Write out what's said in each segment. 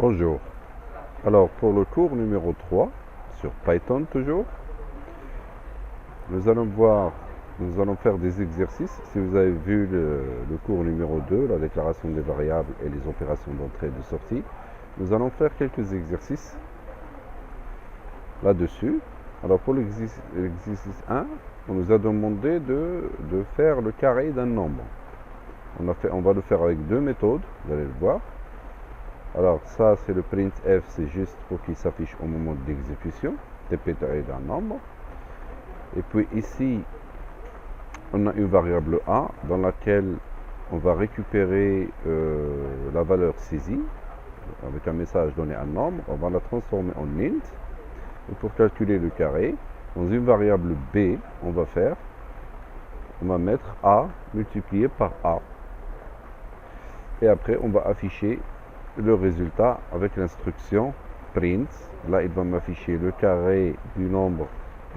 Bonjour. Alors pour le cours numéro 3 sur Python toujours, nous allons faire des exercices. Si vous avez vu le cours numéro 2, la déclaration des variables et les opérations d'entrée et de sortie, nous allons faire quelques exercices là-dessus. Alors pour l'exercice 1, on nous a demandé de faire le carré d'un nombre. On va le faire avec deux méthodes, vous allez le voir. Alors ça c'est le printf, c'est juste pour qu'il s'affiche au moment de l'exécution, tp d'un nombre. Et puis ici, on a une variable a dans laquelle on va récupérer la valeur saisie avec un message donné à un nombre. On va la transformer en int. Et pour calculer le carré, dans une variable b, on va mettre a multiplié par a. Et après, on va afficher le résultat avec l'instruction print. Là, il va m'afficher le carré du nombre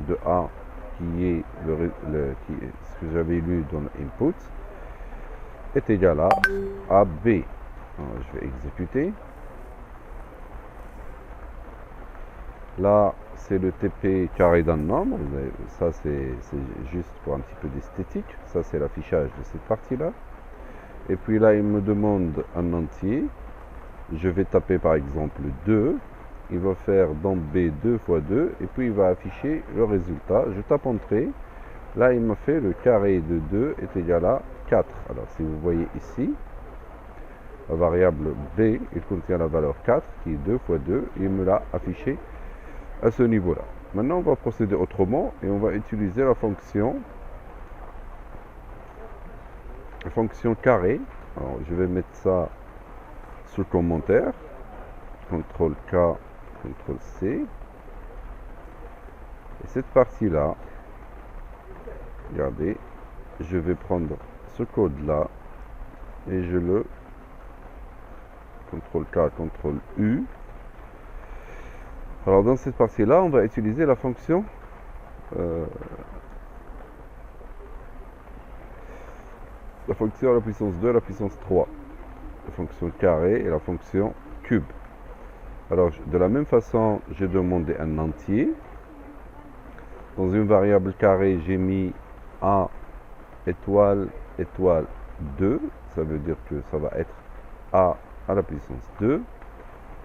de a qui est ce que j'avais lu dans l'input est égal à AB. Alors, je vais exécuter. Là, c'est le TP carré d'un nombre. Ça, c'est juste pour un petit peu d'esthétique. Ça, c'est l'affichage de cette partie-là. Et puis là, il me demande un entier. Je vais taper par exemple 2. Il va faire dans B 2 fois 2. Et puis il va afficher le résultat. Je tape entrée. Là, il m'a fait le carré de 2 est égal à 4. Alors, si vous voyez ici, la variable B, il contient la valeur 4 qui est 2 fois 2. Il me l'a affiché à ce niveau-là. Maintenant, on va procéder autrement et on va utiliser la fonction carré. Alors, je vais mettre ça sous commentaire. CTRL K, CTRL C. Et cette partie-là, regardez, je vais prendre ce code-là et je le CTRL K, CTRL U. Alors dans cette partie-là, on va utiliser la fonction à la puissance 2 à la puissance 3. La fonction carré et la fonction cube. Alors de la même façon, j'ai demandé un entier. Dans une variable carré, j'ai mis a étoile étoile 2. Ça veut dire que ça va être a à la puissance 2.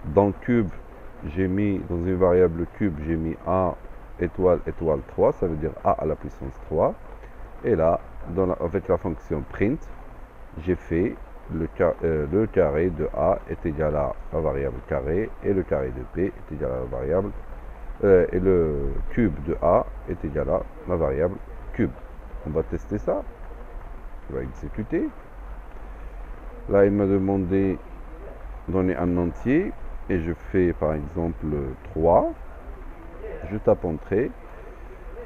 Dans cube, j'ai mis, dans une variable cube, j'ai mis a étoile étoile 3. Ça veut dire a à la puissance 3. Et là, avec la fonction print, j'ai fait le carré de a est égal à la variable carré et le carré de p est égal à la variable et le cube de a est égal à la variable cube. On va tester ça. On va exécuter. Là, il m'a demandé de donner un entier et je fais par exemple 3. Je tape entrée.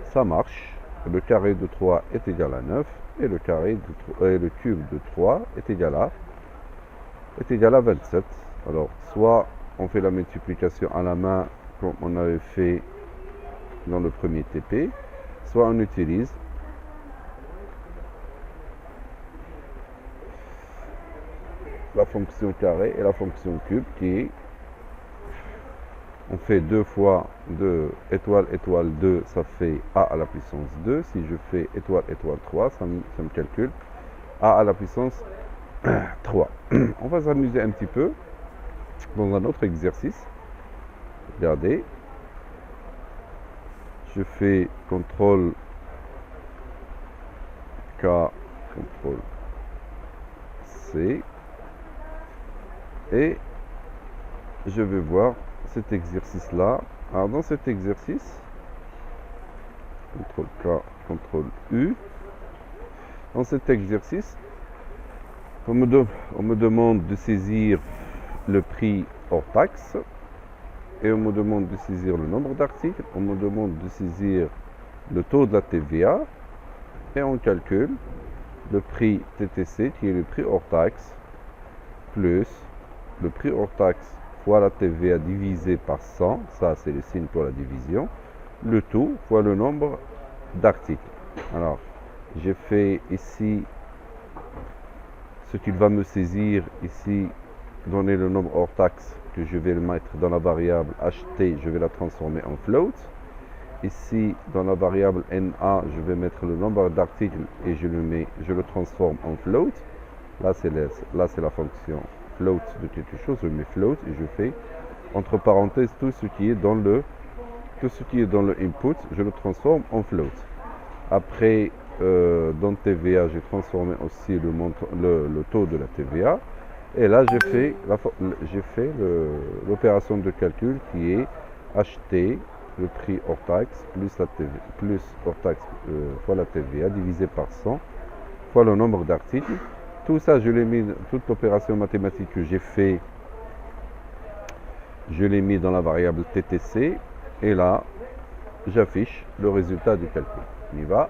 Ça marche. Le carré de 3 est égal à 9 et le cube de 3 est égal à 27. Alors, soit on fait la multiplication à la main comme on avait fait dans le premier TP, soit on utilise la fonction carré et la fonction cube qui est, on fait 2 fois 2 étoile étoile 2, ça fait a à la puissance 2. Si je fais étoile étoile 3, ça me calcule a à la puissance 3. On va s'amuser un petit peu dans un autre exercice. Regardez. Je fais CTRL K, CTRL C. Et je vais voir cet exercice-là. Alors dans cet exercice, CTRL K, CTRL U. Dans cet exercice, on me demande de saisir le prix hors taxe et on me demande de saisir le nombre d'articles, on me demande de saisir le taux de la TVA et on calcule le prix TTC qui est le prix hors taxe plus le prix hors taxe fois la TVA divisé par 100, ça c'est le signe pour la division, le tout fois le nombre d'articles. Alors j'ai fait ici ce qu'il va me saisir ici, donner le nombre hors taxe que je vais le mettre dans la variable ht, je vais la transformer en float. Ici, dans la variable na, je vais mettre le nombre d'articles et je le transforme en float. Là, c'est la fonction float de quelque chose. Je mets float et je fais entre parenthèses tout ce qui est dans le input, je le transforme en float. Après, dans TVA, j'ai transformé aussi le taux de la TVA. Et là, j'ai fait l'opération de calcul qui est acheter le prix hors taxe plus hors taxe fois la TVA divisé par 100 fois le nombre d'articles. Tout ça, je l'ai mis, toute l'opération mathématique que j'ai fait, je l'ai mis dans la variable TTC. Et là, j'affiche le résultat du calcul. On y va.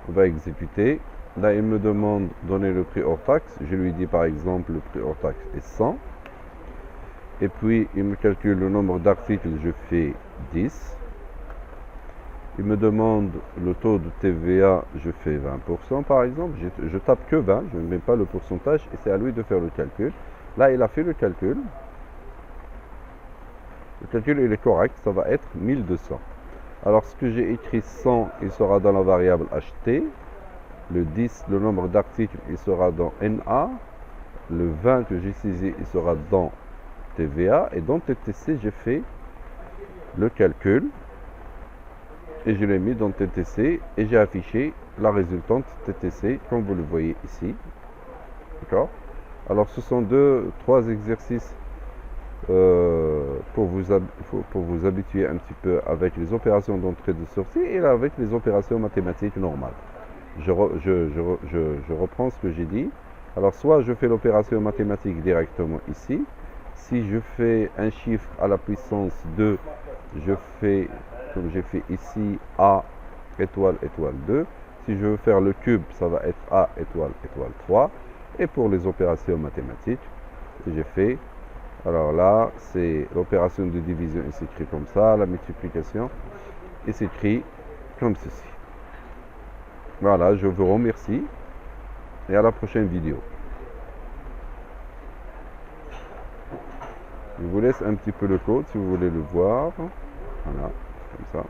On va exécuter. Là, il me demande de donner le prix hors taxe. Je lui dis par exemple le prix hors taxe est 100. Et puis, il me calcule le nombre d'articles, je fais 10. Il me demande le taux de TVA, je fais 20% par exemple. Je tape que 20, je ne mets pas le pourcentage et c'est à lui de faire le calcul. Là, il a fait le calcul. Le calcul, il est correct, ça va être 1200. Alors, ce que j'ai écrit 100, il sera dans la variable ht. Le 10, le nombre d'articles, il sera dans NA. Le 20 que j'ai saisi, il sera dans TVA. Et dans TTC, j'ai fait le calcul. Et je l'ai mis dans TTC. Et j'ai affiché la résultante TTC, comme vous le voyez ici. D'accord? Alors, ce sont trois exercices pour vous habituer un petit peu avec les opérations d'entrée et de sortie et avec les opérations mathématiques normales. Je reprends ce que j'ai dit. Alors, soit je fais l'opération mathématique directement ici. Si je fais un chiffre à la puissance 2, je fais, comme j'ai fait ici, A étoile étoile 2. Si je veux faire le cube, ça va être A étoile étoile 3. Et pour les opérations mathématiques, j'ai fait, alors là, c'est l'opération de division, il s'écrit comme ça, la multiplication, il s'écrit comme ceci. Voilà, je vous remercie et à la prochaine vidéo. Je vous laisse un petit peu le code si vous voulez le voir. Voilà, comme ça.